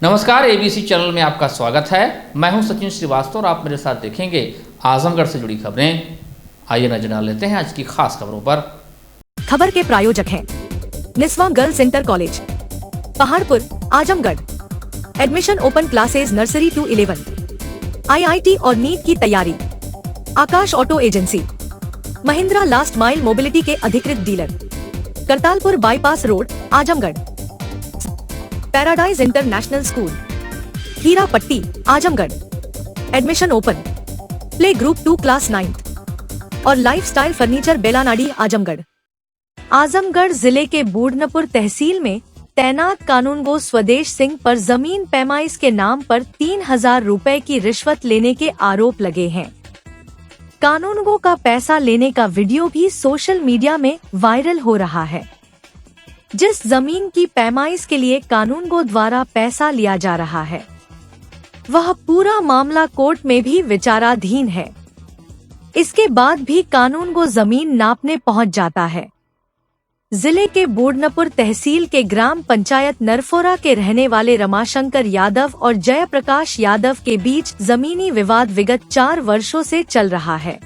नमस्कार, ABC channel में आपका स्वागत है। मैं हूं सचिन श्रीवास्तव और आप मेरे साथ देखेंगे आजमगढ़ से जुड़ी खबरें। आइए नजर डाल लेते हैं आज की खास खबरों पर। खबर के प्रायोजक हैं Niswa girls inter college, Paharpur, Azamgarh. Admission open classes nursery to 11। IIT और नीट की तैयारी। Aakash auto agency, Mahindra last mile mobility के अधिकृत dealer, Kartalpur bypass road, Azamgarh. Paradise International School, Heera Patti, Azamgarh. Admission open, play group 2 class 9 और लाइफस्टाइल फर्नीचर बेलानाडी, आजमगढ़। आजमगढ़ जिले के बूढ़नपुर तहसील में तैनात कानूनगो स्वदेश सिंह पर जमीन पैमाइश के नाम पर 3000 रुपए की रिश्वत लेने के आरोप लगे हैं। कानूनगो का पैसा लेने का वीडियो भी सोशल मीडिया में वायरल हो रहा है। जिस जमीन की पैमाइश के लिए कानूनगो द्वारा पैसा लिया जा रहा है, वह पूरा मामला कोर्ट में भी विचाराधीन है। इसके बाद भी कानूनगो जमीन नापने पहुंच जाता है। जिले के बूढ़नपुर तहसील के ग्राम पंचायत नरफोरा के रहने वाले रमाशंकर यादव और जयप्रकाश यादव के बीच जमीनी विवाद विगत 4 वर्षों से चल रहा है।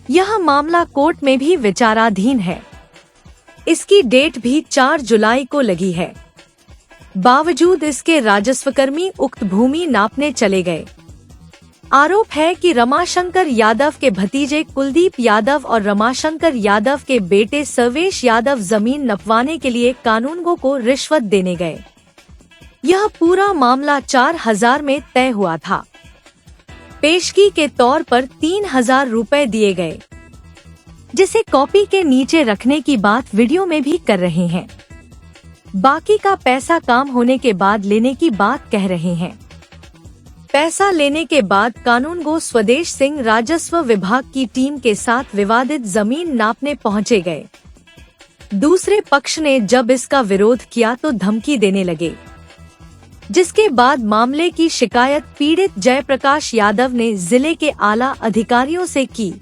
यह मामला कोर्ट में भी विचाराधीन है। इसकी डेट भी 4 जुलाई को लगी है। बावजूद इसके राजस्वकर्मी उक्त भूमि नापने चले गए। आरोप है कि रमाशंकर यादव के भतीजे कुलदीप यादव और रमाशंकर यादव के बेटे सर्वेश यादव जमीन नपवाने के लिए कानूनगो को रिश्वत देने गए। यह पूरा मामला 4000 में तय हुआ था। पेशगी के तौर पर 3000 रुपए दिए गए, जिसे कॉपी के नीचे रखने की बात वीडियो में भी कर रहे हैं। बाकी का पैसा काम होने के बाद लेने की बात कह रहे हैं। पैसा लेने के बाद कानूनगो स्वदेश सिंह राजस्व विभाग की टीम के साथ विवादित जमीन नापने पहुंचे गए। दूसरे पक्ष ने जब इसका विरोध किया तो धमकी देने लगे, जिसके बाद मामले की शिकायत पीड़ित जयप्रकाश यादव ने जिले के आला अधिकारियों से की।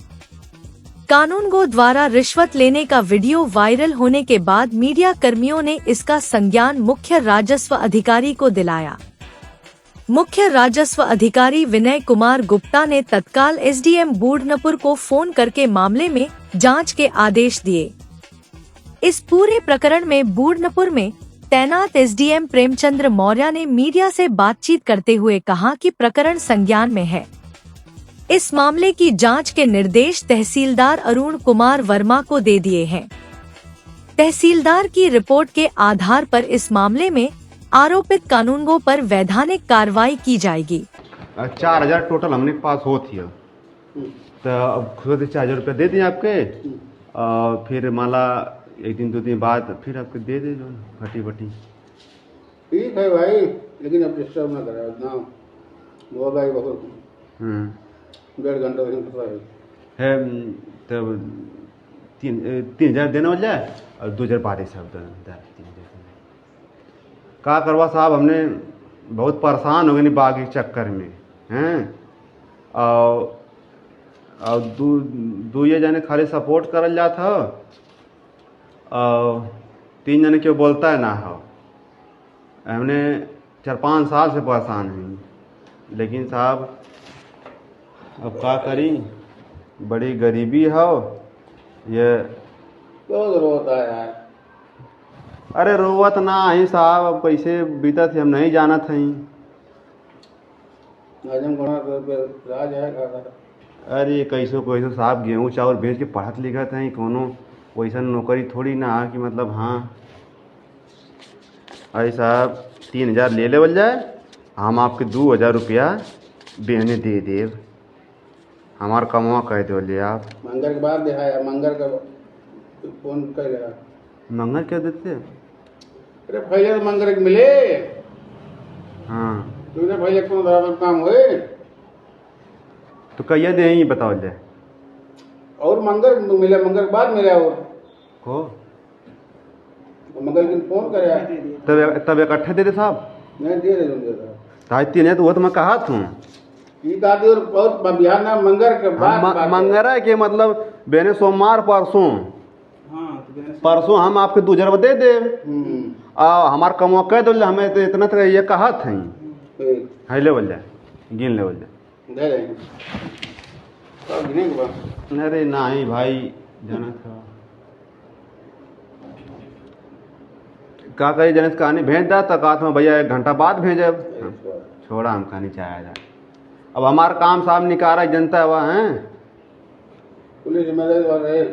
कानूनगो द्वारा रिश्वत लेने का वीडियो वायरल होने के बाद मीडिया कर्मियों ने इसका संज्ञान मुख्य राजस्व अधिकारी को दिलाया। मुख्य राजस्व अधिकारी विनय कुमार गुप्ता ने तत्काल SDM बूढ़नपुर को फोन करके मामले में जांच के आदेश दिए। इस पूरे प्रकरण में बूढ़नपुर में तैनात SDM प्रेमचंद्र मौर्य ने मीडिया से बातचीत करते हुए कहा कि प्रकरण संज्ञान में है। इस मामले की जांच के निर्देश तहसीलदार अरुण कुमार वर्मा को दे दिए हैं। तहसीलदार की रिपोर्ट के आधार पर इस मामले में आरोपित कानूनगो पर वैधानिक कार्रवाई की जाएगी। 4000 टोटल हमने पास हो थी, तो अब खुद 4000 रुपया दे दें आपके, फिर माला 1 दिन 2 दिन बाद फिर आपके दे दे जो फटी फटी। ठीक है भाई, लेकिन अब डिस्टर्ब ना करें ना। वो भाई बहुत 1.5 घंटा है तब 3000 देना हो जाए और 2000 बाद सब 3000 का करवा साहब। हमने बहुत परेशान हो गए बाग के चक्कर में हैं, और दो ये जने खाली सपोर्ट करल जात हो और 3 जने क्यों बोलता है ना हो। हमने 4-5 साल से परेशान हैं, लेकिन साहब अब क्या करी, बड़ी गरीबी हो ये। बहुत रोता है यार। अरे रोवत ना ही साहब, अब कैसे बीतत हम नहीं जानत हई। राज है। अरे कैसो कैसो साहब गेहूँ चावल बेच के पढ़त लिखत हैं, कोनो वैसा नौकरी थोड़ी ना कि मतलब हाँ। अरे साहब 3000 ले लेवल जाए, हम आपके 2000 रुपया बेहने दे देव। हमार कमवा कह दो आप। मंगर के बाद दिखाया, मंगर का फोन कर रहा। मंगर क्या देते? अरे पहले तो मंगर के मिले। हाँ तूने पहले कौन बराबर काम हुए तो कहिए दे ही बताओ जाए। और मंगर मिला, मंगर के बाद मिला और को मंगल के फोन करे तब इकट्ठे दे दे साहब। नहीं दे रहे ताज 3 है तो वो तो मैं कहा था और बिहार ना मंगर के बाद मंगरा के मतलब बेने सोमवार परसों हम आपके 2000 दे दे हमार कमवा कह दो हमें तो इतना तो ये कहत है एक है लेवल जाए गिन लेवल जाए दे रहे हैं तो गिने के बाद अरे नहीं भाई जाना था का कही जनस कहानी भेज दा तो कहा था भैया 1 घंटा बाद भेजे छोड़ा हम कहानी चाहे जाए अब हमारा काम साहब निकारा जनता हुआ है पुलिस जिम्मेदारी वाला है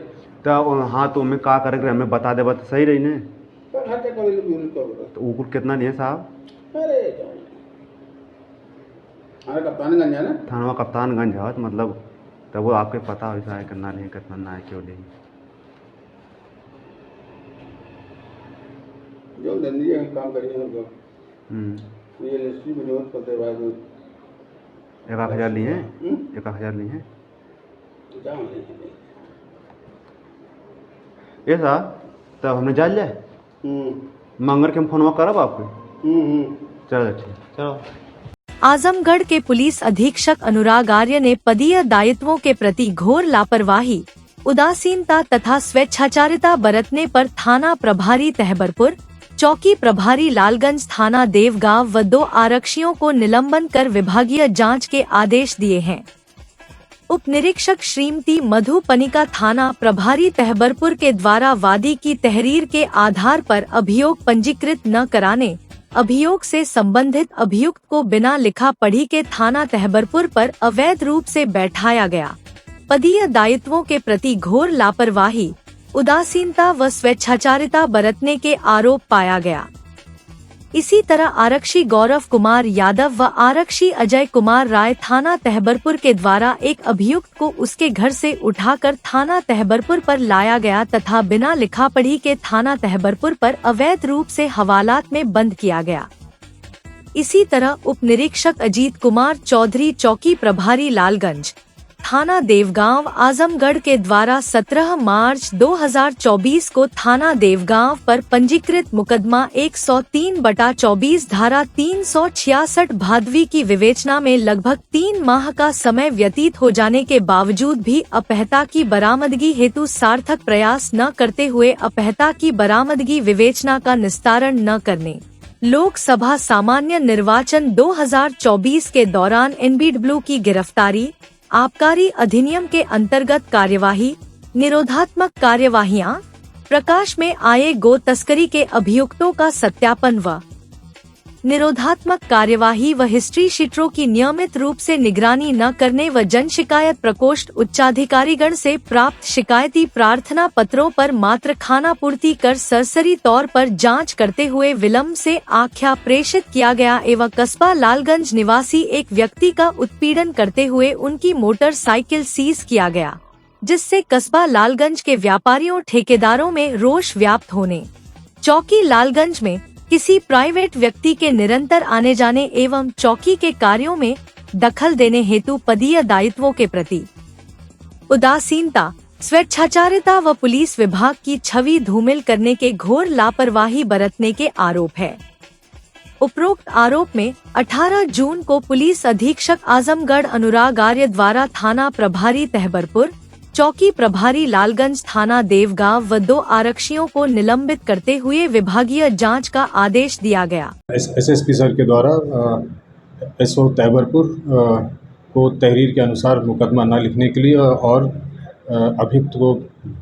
तो हाँ तो हमें का करे हमें बता दे तो सही रही ने पर हत्या कर ली पुलिस को तो ऊपर कितना नहीं है साहब अरे हमारा कप्तानगंज है ना थाना कप्तानगंज है तो मतलब तब वो आपके पता हो है करना नहीं करना ना है क्यों नहीं जो धंधी है काम करिए उनको ये लिस्टी में नोट करते बाद 1,000 लिए हैं 1,000 लिए हैं जाओ नहीं ये साहब तब हमने जाल जाए मंगर के हम फोनवा करब आपको चलो ठीक चलो। आजमगढ़ के पुलिस अधीक्षक अनुराग आर्य ने पदीय दायित्वों के प्रति घोर लापरवाही, उदासीनता तथा स्वेच्छाचारिता बरतने पर थाना प्रभारी तहबरपुर, चौकी प्रभारी लालगंज थाना देवगांव व 2 आरक्षियों को निलंबन कर विभागीय जांच के आदेश दिए हैं। उप निरीक्षक श्रीमती मधु पनिका थाना प्रभारी तहबरपुर के द्वारा वादी की तहरीर के आधार पर अभियोग पंजीकृत न कराने, अभियोग से संबंधित अभियुक्त को बिना लिखा पढ़ी के थाना तहबरपुर पर अवैध रूप से बैठाया गया। पदीय दायित्वों के प्रति घोर लापरवाही, उदासीनता व स्वेच्छाचारिता बरतने के आरोप पाया गया। इसी तरह आरक्षी गौरव कुमार यादव व आरक्षी अजय कुमार राय थाना तहबरपुर के द्वारा एक अभियुक्त को उसके घर से उठाकर थाना तहबरपुर पर लाया गया तथा बिना लिखा पढ़ी के थाना तहबरपुर पर अवैध रूप से हवालात में बंद किया गया। इसी तरह उप निरीक्षक अजीत कुमार चौधरी चौकी प्रभारी लालगंज थाना देवगांव आजमगढ़ के द्वारा 17 मार्च 2024 को थाना देवगांव पर पंजीकृत मुकदमा 103/24 धारा 366 भादवी की विवेचना में लगभग 3 माह का समय व्यतीत हो जाने के बावजूद भी अपहृता की बरामदगी हेतु सार्थक प्रयास न करते हुए अपहृता की बरामदगी विवेचना का निस्तारण न करने, लोकसभा सामान्य निर्वाचन 2024 के दौरान एनबीडब्ल्यू की गिरफ्तारी, आबकारी अधिनियम के अंतर्गत कार्यवाही, निरोधात्मक कार्यवाहियां, प्रकाश में आए गो तस्करी के अभियुक्तों का सत्यापन व निरोधात्मक कार्यवाही व हिस्ट्री शीटरों की नियमित रूप से निगरानी न करने व जन शिकायत प्रकोष्ठ उच्चाधिकारीगण से प्राप्त शिकायती प्रार्थना पत्रों पर मात्र खानापूर्ति कर सरसरी तौर पर जांच करते हुए विलंब से आख्या प्रेषित किया गया एवं कस्बा लालगंज निवासी एक व्यक्ति का उत्पीड़न करते हुए उनकी मोटरसाइकिल सीज किया गया, जिससे कस्बा लालगंज के व्यापारियों ठेकेदारों में रोष व्याप्त होने, चौकी लालगंज में किसी प्राइवेट व्यक्ति के निरंतर आने जाने एवं चौकी के कार्यों में दखल देने हेतु पदीय दायित्वों के प्रति उदासीनता, स्वेच्छाचारिता व पुलिस विभाग की छवि धूमिल करने के घोर लापरवाही बरतने के आरोप है। उपरोक्त आरोप में 18 जून को पुलिस अधीक्षक आजमगढ़ अनुराग आर्य द्वारा थाना प्रभारी तहबरपुर, चौकी प्रभारी लालगंज थाना देवगांव व 2 आरक्षियों को निलंबित करते हुए विभागीय जांच का आदेश दिया गया। एसएसपी सर के द्वारा एसओ तहबरपुर को तहरीर के अनुसार मुकदमा न लिखने के लिए और अभियुक्त को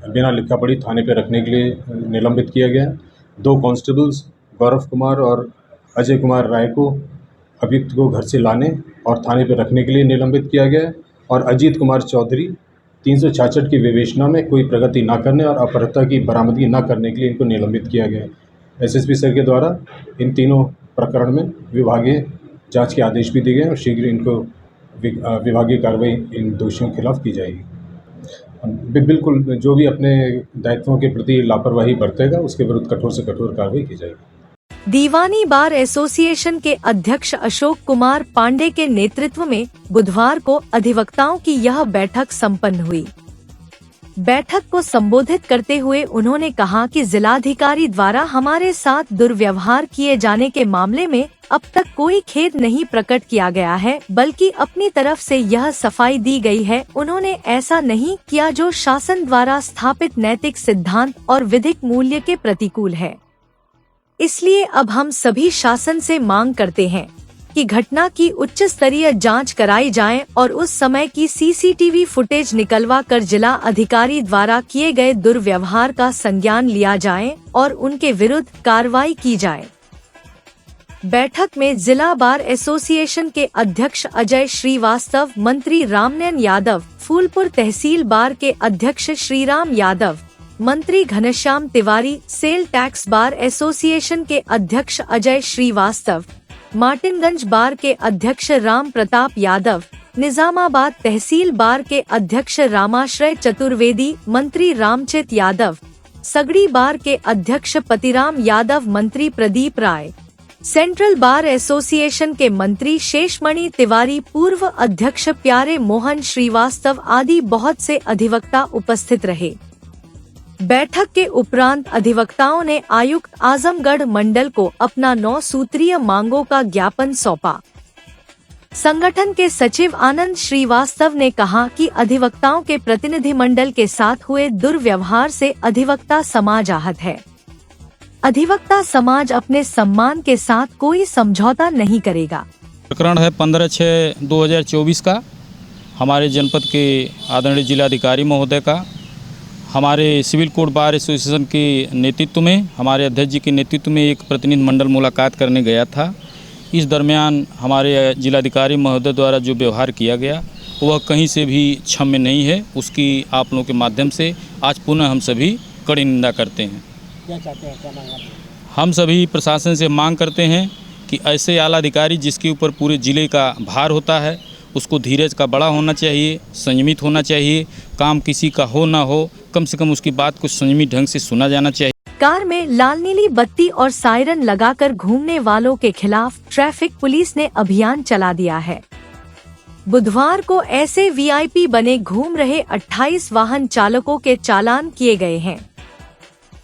बिना लिखा पढ़ी थाने पर रखने के लिए निलंबित किया गया। 2 कांस्टेबल्स गौरव कुमार और अजय कुमार राय को अभियुक्त को घर से लाने और थाने पर रखने के लिए निलंबित किया गया और अजीत कुमार चौधरी 366 की विवेचना में कोई प्रगति न करने और अपहृता की बरामदगी न करने के लिए इनको निलंबित किया गया। एसएसपी सर के द्वारा इन तीनों प्रकरण में विभागीय जांच के आदेश भी दिए गए और शीघ्र इनको विभागीय कार्रवाई इन दोषियों के खिलाफ की जाएगी। बिल्कुल जो भी अपने दायित्वों के प्रति लापरवाही बरतेगा उसके विरुद्ध कठोर से कठोर कार्रवाई की जाएगी। दीवानी बार एसोसिएशन के अध्यक्ष अशोक कुमार पांडे के नेतृत्व में बुधवार को अधिवक्ताओं की यह बैठक संपन्न हुई। बैठक को संबोधित करते हुए उन्होंने कहा कि जिलाधिकारी द्वारा हमारे साथ दुर्व्यवहार किए जाने के मामले में अब तक कोई खेद नहीं प्रकट किया गया है, बल्कि अपनी तरफ से यह सफाई दी गई है उन्होंने ऐसा नहीं किया जो शासन द्वारा स्थापित नैतिक सिद्धांत और विधिक मूल्य के प्रतिकूल है। इसलिए अब हम सभी शासन से मांग करते हैं कि घटना की उच्च स्तरीय जांच कराई जाए और उस समय की सीसीटीवी फुटेज निकलवा कर जिला अधिकारी द्वारा किए गए दुर्व्यवहार का संज्ञान लिया जाए और उनके विरुद्ध कार्रवाई की जाए। बैठक में जिला बार एसोसिएशन के अध्यक्ष अजय श्रीवास्तव, मंत्री रामनयन यादव, फूलपुर तहसील बार के अध्यक्ष श्रीराम यादव, मंत्री Ghanshyam Tiwari, sale tax bar association के अध्यक्ष अजय श्रीवास्तव, मार्टिनगंज बार के अध्यक्ष राम प्रताप यादव, निजामाबाद तहसील बार के अध्यक्ष रामाश्रय चतुर्वेदी, मंत्री रामचेत यादव, सगड़ी बार के अध्यक्ष पतिराम यादव, मंत्री प्रदीप राय, सेंट्रल बार एसोसिएशन के मंत्री शेषमणि तिवारी, पूर्व अध्यक्ष प्यारे मोहन श्रीवास्तव आदि बहुत से अधिवक्ता उपस्थित रहे। बैठक के उपरांत अधिवक्ताओं ने आयुक्त आजमगढ़ मंडल को अपना 9 सूत्रीय मांगों का ज्ञापन सौंपा। संगठन के सचिव आनंद श्रीवास्तव ने कहा कि अधिवक्ताओं के प्रतिनिधिमंडल के साथ हुए दुर्व्यवहार से अधिवक्ता समाज आहत है। अधिवक्ता समाज अपने सम्मान के साथ कोई समझौता नहीं करेगा। प्रकरण है 15/6/2024 का, हमारे जनपद के आदरणीय जिलाधिकारी महोदय का, हमारे सिविल कोर्ट बार एसोसिएशन के नेतृत्व में, हमारे अध्यक्ष जी के नेतृत्व में एक प्रतिनिधि मंडल मुलाकात करने गया था। इस दरमियान हमारे जिलाधिकारी महोदय द्वारा जो व्यवहार किया गया वह कहीं से भी क्षम्य नहीं है। उसकी आप लोगों के माध्यम से आज पुनः हम सभी कड़ी निंदा करते हैं। क्या चाहते हैं, क्या मांग? हम सभी प्रशासन से मांग करते हैं कि ऐसे आला अधिकारी जिसके ऊपर पूरे जिले का भार होता है, उसको धीरज का बड़ा होना चाहिए, संयमित होना चाहिए। काम किसी का हो ना हो, कम से कम उसकी बात को संयमित ढंग से सुना जाना चाहिए। कार में लाल नीली बत्ती और सायरन लगाकर घूमने वालों के खिलाफ ट्रैफिक पुलिस ने अभियान चला दिया है। बुधवार को ऐसे वीआईपी बने घूम रहे 28 वाहन चालकों के चालान किए गए हैं।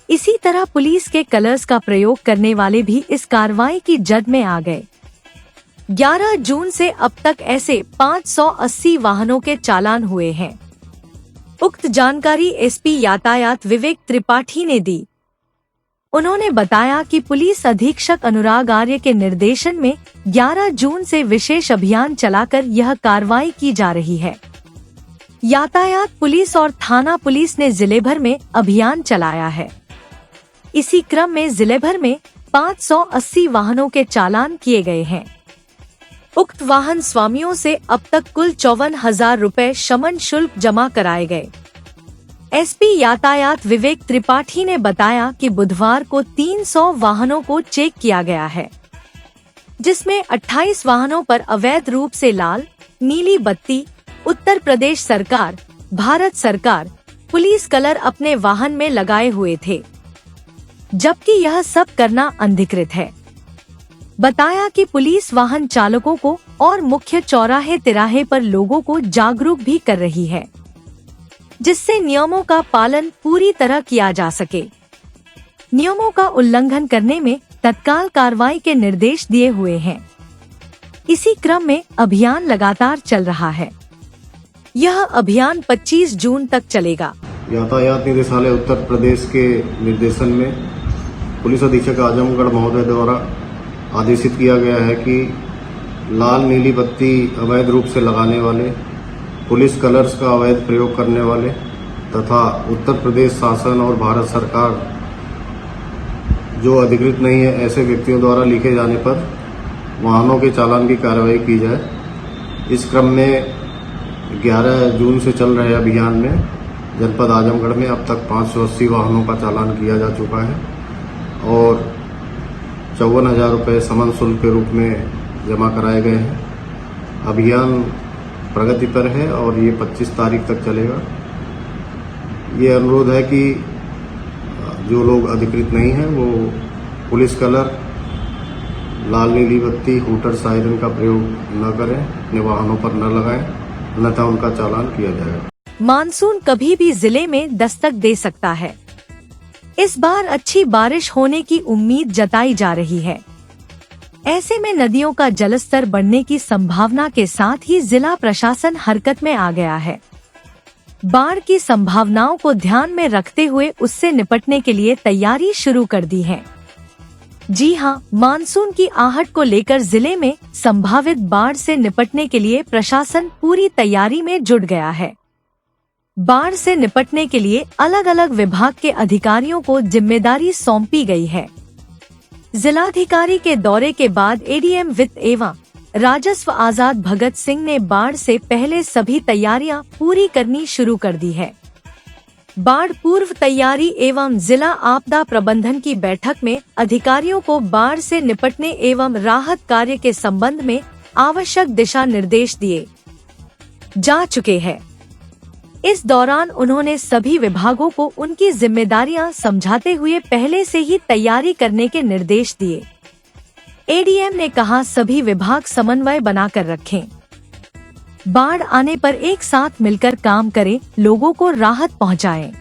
इसी तरह पुलिस के कलर्स का प्रयोग करने वाले भी इस कार्रवाई की जद में आ गए। 11 जून से अब तक ऐसे 580 वाहनों के चालान हुए हैं। उक्त जानकारी एसपी यातायात विवेक त्रिपाठी ने दी। उन्होंने बताया कि पुलिस अधीक्षक अनुराग आर्य के निर्देशन में 11 जून से विशेष अभियान चलाकर यह कार्रवाई की जा रही है। यातायात पुलिस और थाना पुलिस ने जिले भर में अभियान चलाया है। इसी क्रम में जिले भर में 580 वाहनों के चालान किए गए हैं। उक्त वाहन स्वामियों से अब तक कुल 54,000 रुपए शमन शुल्क जमा कराए गए। एसपी यातायात विवेक त्रिपाठी ने बताया कि बुधवार को 300 वाहनों को चेक किया गया है, जिसमें 28 वाहनों पर अवैध रूप से लाल नीली बत्ती, उत्तर प्रदेश सरकार, भारत सरकार, पुलिस कलर अपने वाहन में लगाए हुए थे, जबकि यह सब करना अनधिकृत है। बताया कि पुलिस वाहन चालकों को और मुख्य चौराहे तिराहे पर लोगों को जागरूक भी कर रही है, जिससे नियमों का पालन पूरी तरह किया जा सके। नियमों का उल्लंघन करने में तत्काल कार्रवाई के निर्देश दिए हुए हैं। इसी क्रम में अभियान लगातार चल रहा है। यह अभियान 25 जून तक चलेगा। यातायात निदेशालय उत्तर प्रदेश के निर्देशन में पुलिस अधीक्षक आजमगढ़ महोदय द्वारा आदेशित किया गया है कि लाल नीली बत्ती अवैध रूप से लगाने वाले, पुलिस कलर्स का अवैध प्रयोग करने वाले तथा उत्तर प्रदेश शासन और भारत सरकार जो अधिकृत नहीं है ऐसे व्यक्तियों द्वारा लिखे जाने पर वाहनों के चालान की कार्रवाई की जाए। इस क्रम में 11 जून से चल रहे अभियान में जनपद आजमगढ़ में अब तक 580 वाहनों का चालान किया जा चुका है और 54,000 रुपये समन शुल्क के रूप में जमा कराए गए हैं। अभियान प्रगति पर है और ये 25 तारीख तक चलेगा। ये अनुरोध है कि जो लोग अधिकृत नहीं हैं वो पुलिस कलर, लाल नीली बत्ती, हूटर, सायरन का प्रयोग न करें, अपने वाहनों पर न लगाएं, अन्यथा उनका चालान किया जाएगा। मानसून कभी भी जिले में दस्तक दे सकता है। इस बार अच्छी बारिश होने की उम्मीद जताई जा रही है। ऐसे में नदियों का जलस्तर बढ़ने की संभावना के साथ ही जिला प्रशासन हरकत में आ गया है। बाढ़ की संभावनाओं को ध्यान में रखते हुए उससे निपटने के लिए तैयारी शुरू कर दी है। जी हां, मानसून की आहट को लेकर जिले में संभावित बाढ़ से निपटने के लिए प्रशासन पूरी तैयारी में जुट गया है। बाढ़ से निपटने के लिए अलग अलग विभाग के अधिकारियों को जिम्मेदारी सौंपी गई है। जिलाधिकारी के दौरे के बाद एडीएम वित्त एवं राजस्व आजाद भगत सिंह ने बाढ़ से पहले सभी तैयारियां पूरी करनी शुरू कर दी है। बाढ़ पूर्व तैयारी एवं जिला आपदा प्रबंधन की बैठक में अधिकारियों को बाढ़ से निपटने एवं राहत कार्य के संबंध में आवश्यक दिशा निर्देश दिए जा चुके हैं। इस दौरान उन्होंने सभी विभागों को उनकी जिम्मेदारियां समझाते हुए पहले से ही तैयारी करने के निर्देश दिए। एडीएम ने कहा, सभी विभाग समन्वय बनाकर रखें, बाढ़ आने पर एक साथ मिलकर काम करें, लोगों को राहत पहुंचाएं।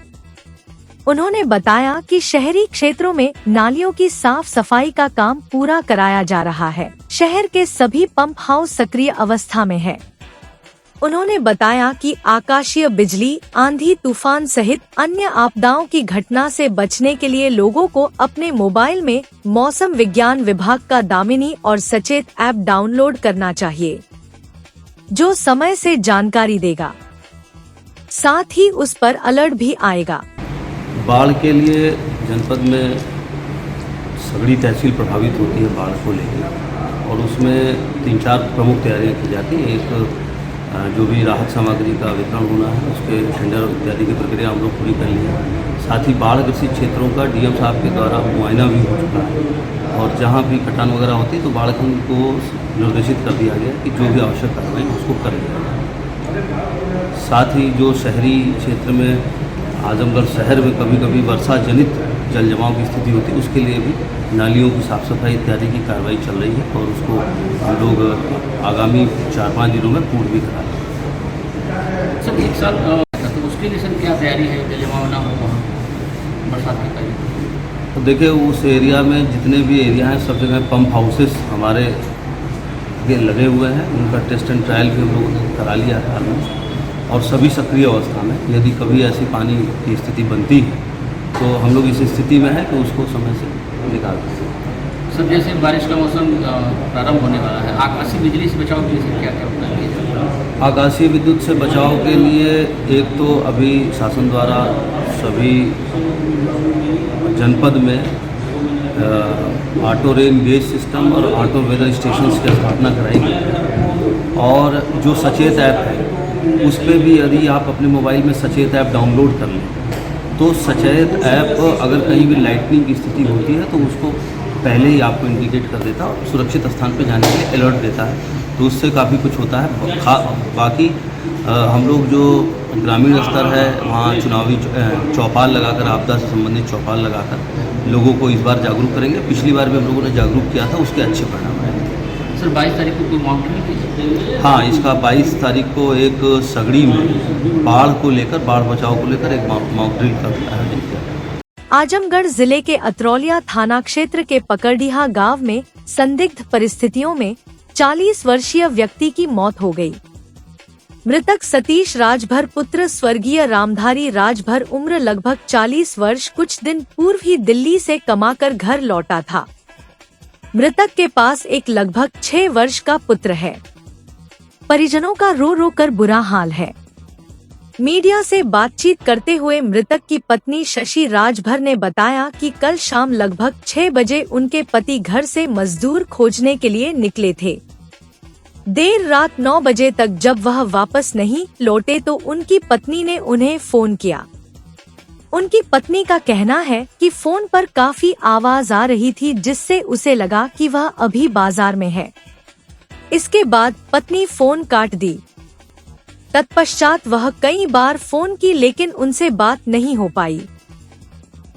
उन्होंने बताया कि शहरी क्षेत्रों में नालियों की साफ सफाई का काम पूरा कराया जा रहा है। शहर के सभी पंप हाउस सक्रिय अवस्था में है। उन्होंने बताया कि आकाशीय बिजली, आंधी तूफान सहित अन्य आपदाओं की घटना से बचने के लिए लोगों को अपने मोबाइल में मौसम विज्ञान विभाग का दामिनी और सचेत ऐप डाउनलोड करना चाहिए, जो समय से जानकारी देगा, साथ ही उस पर अलर्ट भी आएगा। बाढ़ के लिए जनपद में सगड़ी तहसील प्रभावित होती है बाढ़ को लेकर, और उसमें 3-4 प्रमुख तैयारियां की जाती हैं। एक जो भी राहत सामग्री का वितरण होना है, उसके टेंडर इत्यादि की प्रक्रिया हम लोग पूरी कर ली है। साथ ही बाढ़ ग्रसित क्षेत्रों का डीएम साहब के द्वारा मुआयना भी हो चुका है, और जहाँ भी कटान वगैरह होती है तो बाढ़ खंड को निर्देशित कर दिया गया कि जो भी आवश्यक कार्रवाई उसको कर लिया जाए। साथ ही जो शहरी क्षेत्र में आजमगढ़ शहर में कभी कभी वर्षा जनित जल जमाव की स्थिति होती है, उसके लिए भी नालियों की साफ सफाई इत्यादि की कार्रवाई चल रही है, और उसको हम लोग आगामी 4-5 दिनों में पूर्ण भी करा लेंगे। सर, एक साल तो उसके लिए सर क्या तैयारी है, जल जमाव ना हो वहाँ बरसात की तैयारी? तो देखिए, उस एरिया में जितने भी एरिया हैं सब जगह पंप हाउसेस हमारे लगे हुए हैं। उनका टेस्ट एंड ट्रायल भी हम लोगों ने करा लिया है हाल में, और सभी सक्रिय अवस्था में। यदि कभी ऐसी पानी की स्थिति बनती है तो हम लोग इस स्थिति में है कि उसको समय से निकाल सकते हैं। सर, जैसे बारिश का मौसम प्रारंभ होने वाला है, आकाशीय बिजली से बचाव के लिए क्या क्या उपाय किए जाते हैं? आकाशीय विद्युत से बचाव के लिए एक तो अभी शासन द्वारा सभी जनपद में ऑटो रेन गेज सिस्टम और ऑटो वेदर स्टेशन की स्थापना कराई गई है। और जो सचेत ऐप है उस पर भी यदि आप अपने मोबाइल में सचेत ऐप डाउनलोड कर लें तो सचेत ऐप अगर कहीं भी लाइटनिंग की स्थिति होती है तो उसको पहले ही आपको इंडिकेट कर देता है और सुरक्षित स्थान पर जाने के लिए अलर्ट देता है। तो उससे काफ़ी कुछ होता है। बाकी हम लोग जो ग्रामीण स्तर है वहाँ चुनावी चौपाल लगाकर, आपदा से संबंधित चौपाल लगाकर लोगों को इस बार जागरूक करेंगे। पिछली बार भी हम लोगों ने जागरूक किया था, उसके अच्छे परिणाम आए। सर, 22 तारीख को कोई मॉक ड्रिल की? हाँ, इसका 22 तारीख को एक सगड़ी में बाढ़ को लेकर, बाढ़ बचाव को लेकर एक मॉक ड्रिल का आयोजन किया। आजमगढ़ जिले के अतरौलिया थाना क्षेत्र के पकड़डीहा गांव में संदिग्ध परिस्थितियों में 40 वर्षीय व्यक्ति की मौत हो गई। मृतक सतीश राजभर पुत्र स्वर्गीय रामधारी राजभर उम्र लगभग 40 वर्ष कुछ दिन पूर्व ही दिल्ली से कमाकर घर लौटा था। मृतक के पास एक लगभग 6 वर्ष का पुत्र है। परिजनों का रो रो कर बुरा हाल है। मीडिया से बातचीत करते हुए मृतक की पत्नी शशि राजभर ने बताया कि कल शाम लगभग 6 बजे उनके पति घर से मजदूर खोजने के लिए निकले थे। देर रात 9 बजे तक जब वह वापस नहीं लौटे तो उनकी पत्नी ने उन्हें फोन किया। उनकी पत्नी का कहना है कि फोन पर काफी आवाज आ रही थी, जिससे उसे लगा कि वह अभी बाजार में है। इसके बाद पत्नी फोन काट दी। तत्पश्चात वह कई बार फोन की, लेकिन उनसे बात नहीं हो पाई।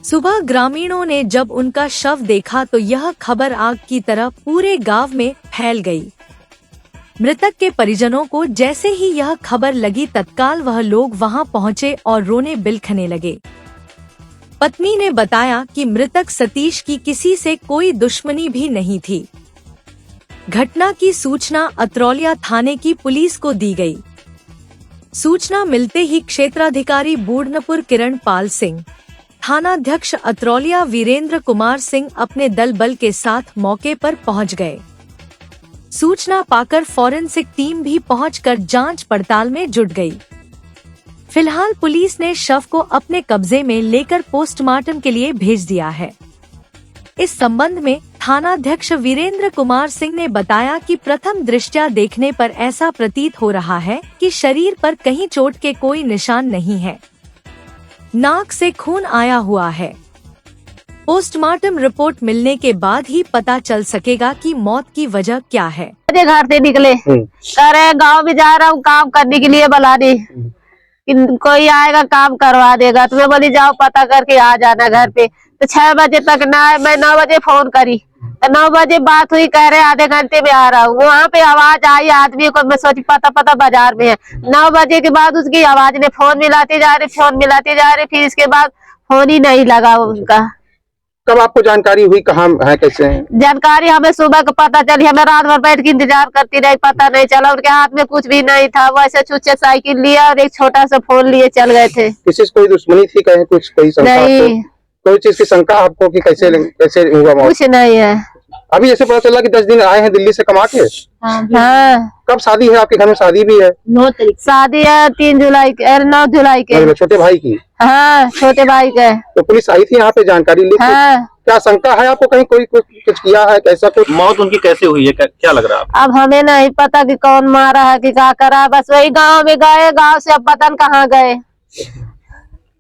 सुबह ग्रामीणों ने जब उनका शव देखा तो यह खबर आग की तरह पूरे गांव में फैल गई। मृतक के परिजनों को जैसे ही यह खबर लगी, तत्काल वह लोग वहां पहुंचे और रोने बिलखने लगे। पत्नी ने बताया कि मृतक सतीश की किसी से कोई दुश्मनी भी नहीं थी। घटना की सूचना अतरौलिया थाने की पुलिस को दी गई। सूचना मिलते ही क्षेत्राधिकारी बूढ़नपुर किरण पाल सिंह, थानाध्यक्ष अतरौलिया वीरेंद्र कुमार सिंह अपने दल बल के साथ मौके पर पहुंच गए। सूचना पाकर फॉरेंसिक टीम भी पहुंचकर जांच पड़ताल में जुट गई। फिलहाल पुलिस ने शव को अपने कब्जे में लेकर पोस्टमार्टम के लिए भेज दिया है। इस संबंध में थानाध्यक्ष वीरेंद्र कुमार सिंह ने बताया कि प्रथम दृष्टया देखने पर ऐसा प्रतीत हो रहा है कि शरीर पर कहीं चोट के कोई निशान नहीं है। नाक से खून आया हुआ है। पोस्टमार्टम रिपोर्ट मिलने के बाद ही पता चल सकेगा कि मौत की वजह क्या है। घर से निकले, कह रहे गाँव में जा रहा हूँ काम करने के लिए, बुलाने कोई आएगा काम करवा देगा। तो मैं बोली जाओ पता करके आ जाना घर पे। तो 6 बजे तक ना आए, मैं 9 बजे फोन करी तो 9 बजे बात हुई, कह रहे आधे घंटे में आ रहा हूँ। वहाँ पे आवाज आई आदमी को, मैं सोची पता बाजार में है। 9 बजे के बाद उसकी आवाज ने फोन मिलाते जा रहे, फिर इसके बाद फोन ही नहीं लगा उनका। कब आपको जानकारी हुई, कहाँ है, कैसे है? जानकारी हमें सुबह को पता चली, हमें रात भर बैठ के इंतजार करती रही, पता नहीं चला। उनके हाथ में कुछ भी नहीं था, वैसे छुच्छे साइकिल लिया और एक छोटा सा फोन लिए चल गए थे। किसी से कोई दुश्मनी थी, कहीं कुछ कोई शंका? नहीं, कोई चीज की शंका आपको कि कैसे हुआ मौत? कुछ नहीं है। अभी जैसे पता चला कि 10 दिन आए हैं दिल्ली से कमा के। हाँ। कब शादी है आपके घर में? शादी भी है? 9 तारीख शादी है, 3 जुलाई के, 9 जुलाई के। छोटे भाई की? हाँ, छोटे भाई के। तो पुलिस आई थी यहाँ पे जानकारी लेके? हाँ। क्या शंका है आपको, कहीं कोई कुछ किया है, कैसा कुछ? मौत उनकी कैसे हुई है, क्या लग रहा है? अब हमें नहीं पता कि कौन मारा है कि क्या करा, बस वही गाँव में गए, गाँव से अब पता कहाँ गए।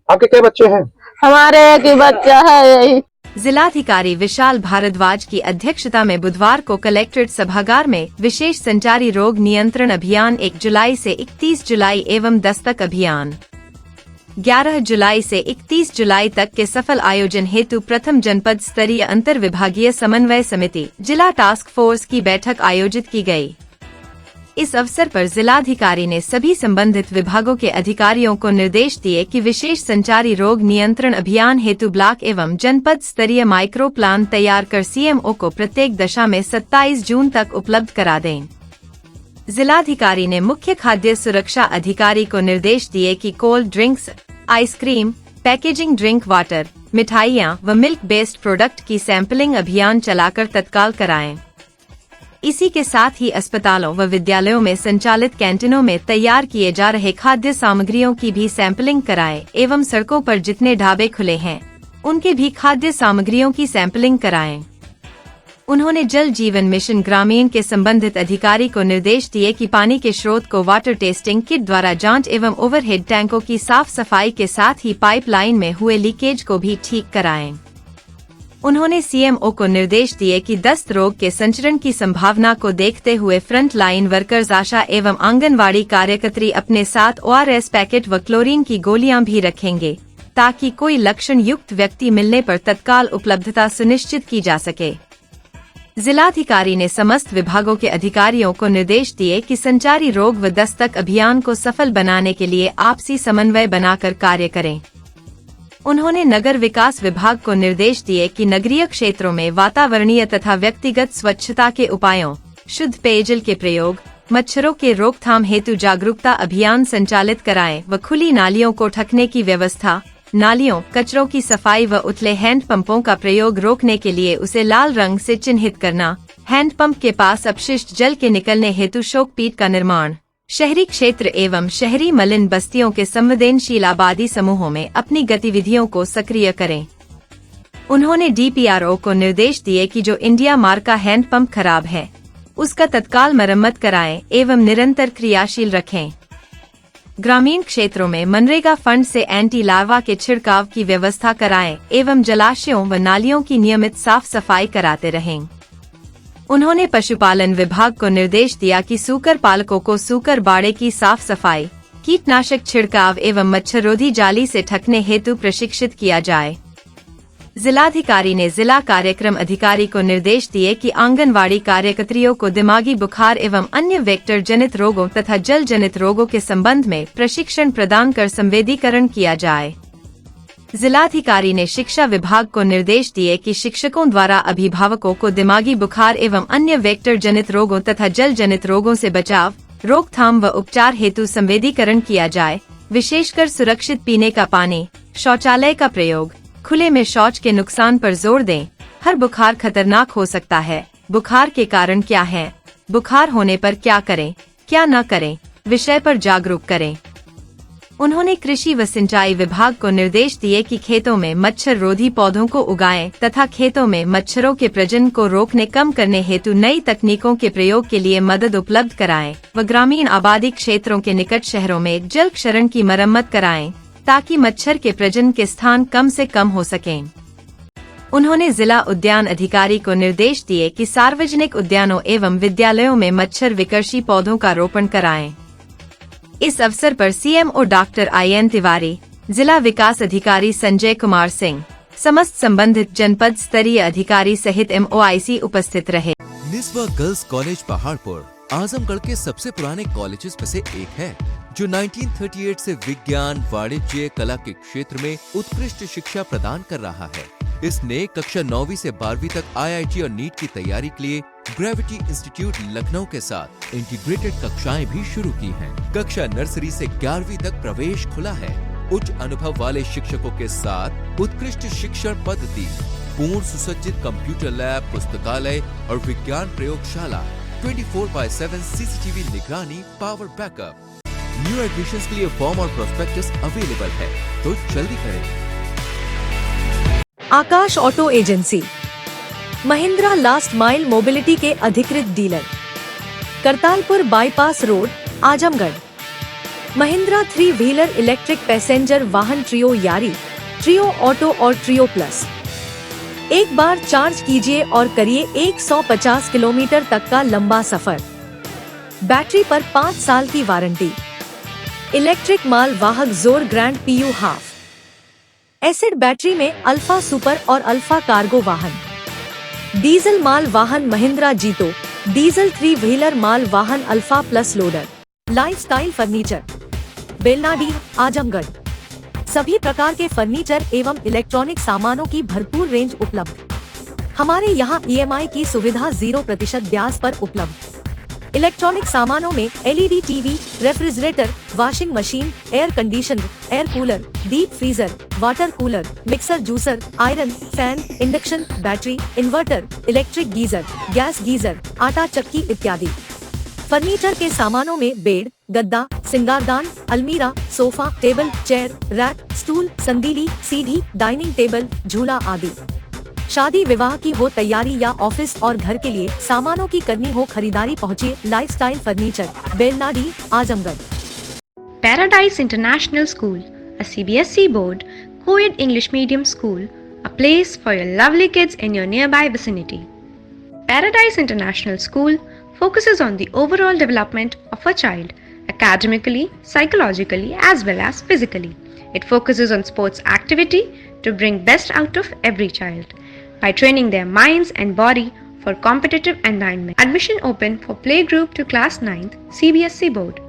आपके क्या बच्चे हैं? हमारे एक ही बच्चा है। जिलाधिकारी विशाल भारद्वाज की अध्यक्षता में बुधवार को कलेक्ट्रेट सभागार में विशेष संचारी रोग नियंत्रण अभियान 1 जुलाई से 31 जुलाई एवं दस्तक अभियान 11 जुलाई से 31 जुलाई तक के सफल आयोजन हेतु प्रथम जनपद स्तरीय अंतर विभागीय समन्वय समिति जिला टास्क फोर्स की बैठक आयोजित की गई। इस अवसर पर जिलाधिकारी ने सभी संबंधित विभागों के अधिकारियों को निर्देश दिए कि विशेष संचारी रोग नियंत्रण अभियान हेतु ब्लॉक एवं जनपद स्तरीय माइक्रो प्लान तैयार कर सीएमओ को प्रत्येक दशा में 27 जून तक उपलब्ध करा दें। जिलाधिकारी ने मुख्य खाद्य सुरक्षा अधिकारी को निर्देश दिए कि cold drinks, ice cream, packaging drink water, मिठाइयाँ व मिल्क बेस्ड प्रोडक्ट की सैंपलिंग अभियान चलाकर तत्काल कराएं। इसी के साथ ही अस्पतालों व विद्यालयों में संचालित कैंटीनों में तैयार किए जा रहे खाद्य सामग्रियों की भी सैंपलिंग कराएं एवं सड़कों पर जितने ढाबे खुले हैं उनके भी खाद्य सामग्रियों की सैंपलिंग कराएं। उन्होंने जल जीवन मिशन ग्रामीण के संबंधित अधिकारी को निर्देश दिए कि पानी के स्रोत को वाटर टेस्टिंग किट द्वारा जांच एवं ओवरहेड टैंकों की साफ सफाई के साथ ही पाइपलाइन में हुए लीकेज को भी ठीक कराएं। उन्होंने सीएमओ को निर्देश दिए कि दस्त रोग के संचरण की संभावना को देखते हुए फ्रंट लाइन वर्कर्स, आशा एवं आंगनवाड़ी कार्यकर्त्री अपने साथ ORS पैकेट व क्लोरीन की गोलियां भी रखेंगे ताकि कोई लक्षण युक्त व्यक्ति मिलने पर तत्काल उपलब्धता सुनिश्चित की जा सके। जिलाधिकारी ने समस्त विभागों के अधिकारियों को निर्देश दिए कि संचारी रोग व दस्तक अभियान को सफल बनाने के लिए आपसी समन्वय बनाकर कार्य करें। उन्होंने नगर विकास विभाग को निर्देश दिए कि नगरीय क्षेत्रों में वातावरणीय तथा व्यक्तिगत स्वच्छता के उपायों, शुद्ध पेयजल के प्रयोग, मच्छरों के रोकथाम हेतु जागरूकता अभियान संचालित कराएं व खुली नालियों को ढकने की व्यवस्था, नालियों, कचरों की सफाई व उथले हैंडपंपों का प्रयोग रोकने के लिए उसे लाल रंग से चिन्हित करना, हैंडपंप के पास अपशिष्ट जल के निकलने हेतु शोकपीट का निर्माण, शहरी क्षेत्र एवं शहरी मलिन बस्तियों के संवेदनशील आबादी समूहों में अपनी गतिविधियों को सक्रिय करें। उन्होंने DPRO को निर्देश दिए कि जो इंडिया मार्क का हैंडपंप खराब है उसका तत्काल मरम्मत कराएं एवं निरंतर क्रियाशील रखें। ग्रामीण क्षेत्रों में मनरेगा फंड से एंटी लार्वा के छिड़काव की व्यवस्था कराएं एवं जलाशयों व नालियों की नियमित साफ सफाई कराते रहें। उन्होंने पशुपालन विभाग को निर्देश दिया कि सूकर पालकों को सूकर बाड़े की साफ सफाई, कीटनाशक छिड़काव एवं मच्छररोधी जाली से ढकने हेतु प्रशिक्षित किया जाए। जिलाधिकारी ने जिला कार्यक्रम अधिकारी को निर्देश दिए कि आंगनवाड़ी कार्यकर्तियों को दिमागी बुखार एवं अन्य वेक्टर जनित रोगों तथा जल जनित रोगों के संबंध में प्रशिक्षण प्रदान कर संवेदीकरण किया जाए। जिलाधिकारी ने शिक्षा विभाग को निर्देश दिए कि शिक्षकों द्वारा अभिभावकों को दिमागी बुखार एवं अन्य वेक्टर जनित रोगों तथा जल जनित रोगों से बचाव, रोकथाम व उपचार हेतु संवेदीकरण किया जाए। विशेषकर सुरक्षित पीने का पानी, शौचालय का प्रयोग, खुले में शौच के नुकसान पर जोर दें। हर बुखार खतरनाक हो सकता है। बुखार के कारण क्या हैं? बुखार होने पर क्या करें, क्या न करें, विषय पर जागरूक करें। उन्होंने कृषि व सिंचाई विभाग को निर्देश दिए कि खेतों में मच्छर रोधी पौधों को उगाएं तथा खेतों में मच्छरों के प्रजनन को रोकने कम करने हेतु नई तकनीकों के प्रयोग के लिए मदद उपलब्ध कराएं व ग्रामीण आबादी क्षेत्रों के निकट शहरों में जल क्षरण की मरम्मत कराएं ताकि मच्छर के प्रजनन के स्थान कम से कम हो सकें। उन्होंने जिला उद्यान अधिकारी को निर्देश दिए कि सार्वजनिक उद्यानों एवं विद्यालयों में मच्छर विकर्षी पौधों का रोपण कराएं। इस अवसर पर सीएमओ डॉक्टर IN तिवारी, जिला विकास अधिकारी संजय कुमार सिंह, समस्त संबंधित जनपद स्तरीय अधिकारी सहित MOIC उपस्थित रहे। निस्वा गर्ल्स कॉलेज पहाड़पुर आजमगढ़ के सबसे पुराने कॉलेजेस में से एक है, जो 1938 से विज्ञान, वाणिज्य, कला के क्षेत्र में उत्कृष्ट शिक्षा प्रदान कर रहा है। इसने कक्षा 9वीं से 12वीं तक IIT और नीट की तैयारी के लिए ग्रेविटी इंस्टीट्यूट लखनऊ के साथ इंटीग्रेटेड कक्षाएं भी शुरू की हैं। कक्षा नर्सरी से 11वीं तक प्रवेश खुला है। उच्च अनुभव वाले शिक्षकों के साथ उत्कृष्ट शिक्षण पद्धति, पूर्ण सुसज्जित कंप्यूटर लैब, पुस्तकालय और विज्ञान प्रयोगशाला, 24/7 CCTV निगरानी, पावर बैकअप। न्यू एडमिशंस के लिए फॉर्म और प्रोस्पेक्टस अवेलेबल है, तो जल्दी करें। Aakash auto agency, Mahindra last mile mobility के अधिकृत dealer, Kartalpur bypass road, Azamgarh. Mahindra 3 wheeler electric passenger वाहन ट्रियो यारी, ट्रियो ऑटो और ट्रियो प्लस। एक बार चार्ज कीजिए और करिए 150 किलोमीटर तक का लंबा सफर। बैटरी पर 5 साल की वारंटी। इलेक्ट्रिक माल वाहक जोर grand PU half. Acid battery में अल्फा सुपर और अल्फा कार्गो वाहन। डीजल माल वाहन महिंद्रा जीतो, डीजल 3 व्हीलर माल वाहन alpha plus loader. Lifestyle furniture, Belanadi, Azamgarh. सभी प्रकार के फर्नीचर एवं इलेक्ट्रॉनिक सामानों की भरपूर रेंज उपलब्ध। हमारे यहाँ EMI की सुविधा 0% ब्याज पर उपलब्ध। इलेक्ट्रॉनिक सामानों में LED TV, refrigerator, washing machine, air conditioner, air cooler, deep freezer, water cooler, mixer juicer, iron, fan, induction, battery, inverter, electric geyser, gas geyser, आटा चक्की इत्यादि। फर्नीचर के सामानों में बेड, गद्दा, सिंगारदान, अलमीरा, sofa, table, chair, rack, stool, संदीली, सीढ़ी, डाइनिंग टेबल, झूला आदि। शादी विवाह की हो तैयारी या ऑफिस और घर के लिए सामानों की करनी हो खरीदारी, पहुँचिए lifestyle furniture, Belanadi, Azamgarh. Paradise International School, a CBSE board, co-ed English medium school, a place for your lovely kids in your nearby vicinity. Paradise International School focuses on the overall development of a child, academically, psychologically, as well as physically. It focuses on sports activity to bring best out of every child, by training their minds and body for competitive environment. Admission open for playgroup to class 9th, CBSE board.